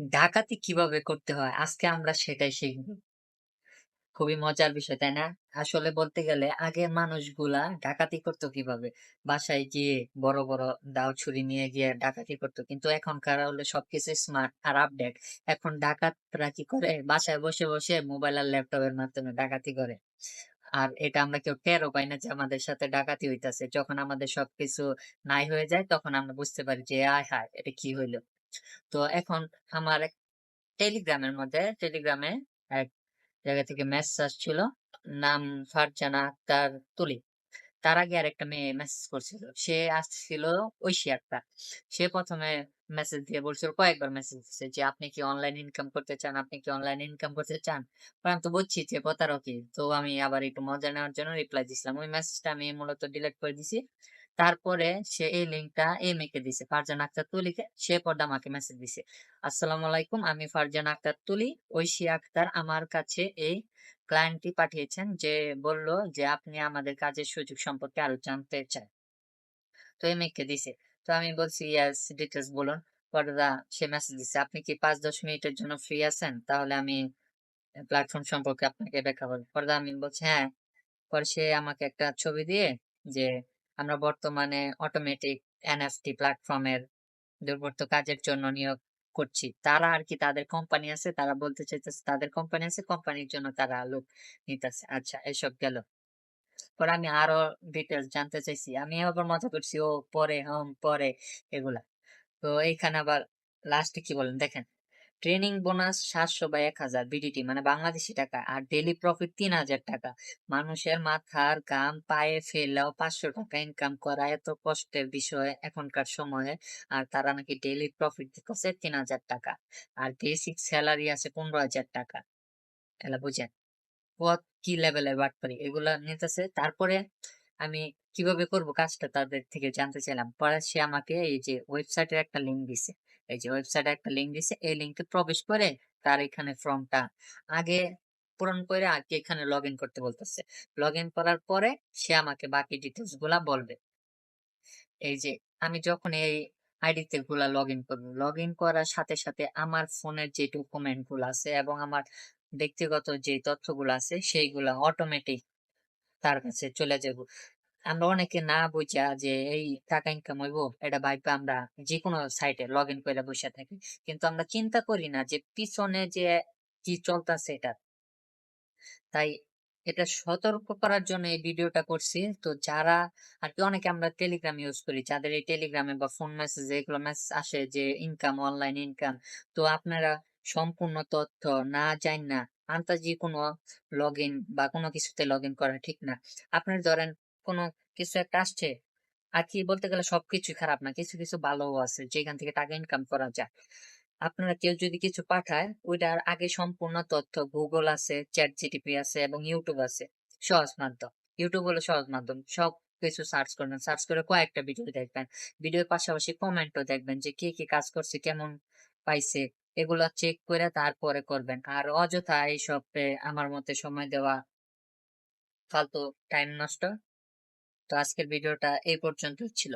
ডাকাতি কিভাবে করতে হয়? আজকে আমরা সেটাই শিখব। খুবই মজার বিষয়, তাই না? আসলে বলতে গেলে আগের মানুষগুলা ডাকাতি করতো কিভাবে? বাসায় গিয়ে বড়, বড় দাও ছুরি নিয়ে গিয়ে ডাকাতি করতো। কিন্তু এখনকার হলে সবকিছু স্মার্ট আর আপডেট। এখন ডাকাতরা কি করে? বাসায় বসে, বসে মোবাইল আর ল্যাপটপের মাধ্যমে ডাকাতি করে। আর এটা আমরা কেউ টেরও পাই না যে আমাদের সাথে ডাকাতি হইতাছে। যখন আমাদের সবকিছু নাই হয়ে যায় তখন আমরা বুঝতে পারি যে, আয় হায়! এটা কি হইল? তো এখন আমার টেলিগ্রামের মধ্যে টেলিগ্রামে এক জায়গা থেকে মেসেজ আসছিল। নাম ফারজানা আক্তার তুলি। তার আগে আরেকটা মেয়ে মেসেজ করছিল। সে আসছিল ঐশী আক্তার। সে ১ম এ মেসেজ দিয়ে বলছিল, কয়েকবার মেসেজ দিছে যে, "আপনি কি অনলাইন ইনকাম করতে চান? আপনি কি অনলাইন ইনকাম করতে চান?" পরে আমি তো বুঝছি যে প্রতারকই। তো আমি আবার একটু মজা নেওয়ার জন্য রিপ্লাই দিছিলাম। ওই মেসেজটা আমি মূলত ডিলিট করে দিছি। তারপরে সে এই লিঙ্কটা এই মেয়েকে দিছে, ফারজানা আক্তার তুলিকে। সে পরে আমাকে মেসেজ দিছে। "আসসালামু আলাইকুম। আমি ফারজানা আক্তার তুলি। ঐশী আক্তার আমার কাছে এই ক্লায়েন্টটি পাঠিয়েছেন যে বলল যে আপনি আমাদের কাজের সুযোগ সম্পর্কে আরো জানতে চান।" তো এই মেয়েকে দিছে। তো আমি বলছি ইয়েস, ডিটেইলস বলুন। পরে সে মেসেজ দিছে, "আপনি কি ৫-১০ মিনিটের জন্য ফ্রি আছেন? তাহলে আমি প্ল্যাটফর্ম সম্পর্কে আপনাকে ব্যাখ্যা করব।" পরে আমি বলছি হ্যাঁ। পরে সে আমাকে একটা ছবি দিয়ে যে আমরা বর্তমানে অটোমেটিক এনএফটি প্ল্যাটফর্মের দুর্বোধ্য কাজের জন্য নিয়োগ করছি। তারা আরকি তাদের কোম্পানি আছে, তারা বলতে চাইতেছে তাদের কোম্পানি আছে, কোম্পানির জন্য তারা লোক নিতেছে। আচ্ছা, এসব গেল। পরে আমি আরো ডিটেইলস জানতে চাইছি। আমি আবার মজা করছি, ও পরে, পরে এগুলা। তো এইখানে আবার লাস্টে কি বলেন দেখেন। ট্রেনিং বোনাস ৭০০ বা ১,০০০ বিডিটি মানে বাংলাদেশী টাকা আর ডেইলি প্রফিট ৩,০০০ টাকা। মানুষের মাথার ঘাম পায়ে ফেললেও ৫০০ টাকা ইনকাম করা এত কষ্টের বিষয় এখনকার সময়ে। আর তারা নাকি ডেইলি প্রফিট দিতেছে ৩,০০০ টাকা। আর বেসিক স্যালারি আছে ১৫,০০০ টাকা। তাহলে বুঝেন কি লেভেলের বাটপারি এগুলা নিতেছে। তারপরে আমি কিভাবে করব কাজটা তাদের থেকে জানতে চাইলাম। পরে সে আমাকে এই যে ওয়েবসাইটের একটা লিঙ্ক দিছে। এই যে ওয়েবসাইটে একটা লিঙ্ক দিছে। এই লিঙ্কে প্রবেশ করে তার এখানে ফর্মটা আগে পূরণ করে আগে এখানে লগইন করতে বলতেছে। লগইন করার পরে সে আমাকে বাকি ডিটেইলস গুলা বলবে। এই যে আমি যখন এই আইডিতে গুলা লগইন করব, লগইন করার সাথে, সাথে আমার ফোনের যে ডকুমেন্ট গুলা আছে এবং আমার ব্যক্তিগত যে তথ্যগুলো আছে সেইগুলা অটোমেটিক তার কাছে চলে যাবো। আমরা অনেকে না বুইঝা যে এই টাকা ইনকাম হইবো এটা ভাইবা আমরা যেকোনো সাইটে লগইন কইরা বইসা থাকি। কিন্তু আমরা চিন্তা করি না যে পিছনে যে কি চলতাছে এটা। তাই এটা সতর্ক করার জন্য এই ভিডিওটা করছি। তো যারা আরকি অনেকে আমরা টেলিগ্রাম ইউজ করি। যাদের এই টেলিগ্রামে বা ফোন মেসেজে এগুলো মেসেজ আসে যে ইনকাম, অনলাইন ইনকাম। তো আপনারা সম্পূর্ণ তথ্য না জাইন্না আন্তাজি কোনো লগইন বা কোনো কিছুতে লগইন করা ঠিক না। আপনার ধরেন কোনো কিছু একটা আসছে, আর কি বলতে গেলে সবকিছুই খারাপ না। কিছু, কিছু ভালোও আছে যেখান থেকে টাকা ইনকাম করা যায়। আপনারা কেউ যদি কিছু পাঠায়, ওইটার আগে সম্পূর্ণ তথ্য Google আছে, ChatGPT আছে এবং YouTube আছে। সহজ মাধ্যম। YouTube হলো সহজ মাধ্যম। সবকিছু সার্চ করবেন। সার্চ করে কয়েকটা ভিডিও দেখবেন। ভিডিওর পাশাপাশি কমেন্টও দেখবেন যে কে কি কাজ করছে, কেমন পাইছে। এগুলা চেক করে তারপরে করবেন। আর অযথা এইসবে আমার মতে সময় দেওয়া ফালতু টাইম নষ্ট। তো আজকের ভিডিওটা এই পর্যন্ত ছিল।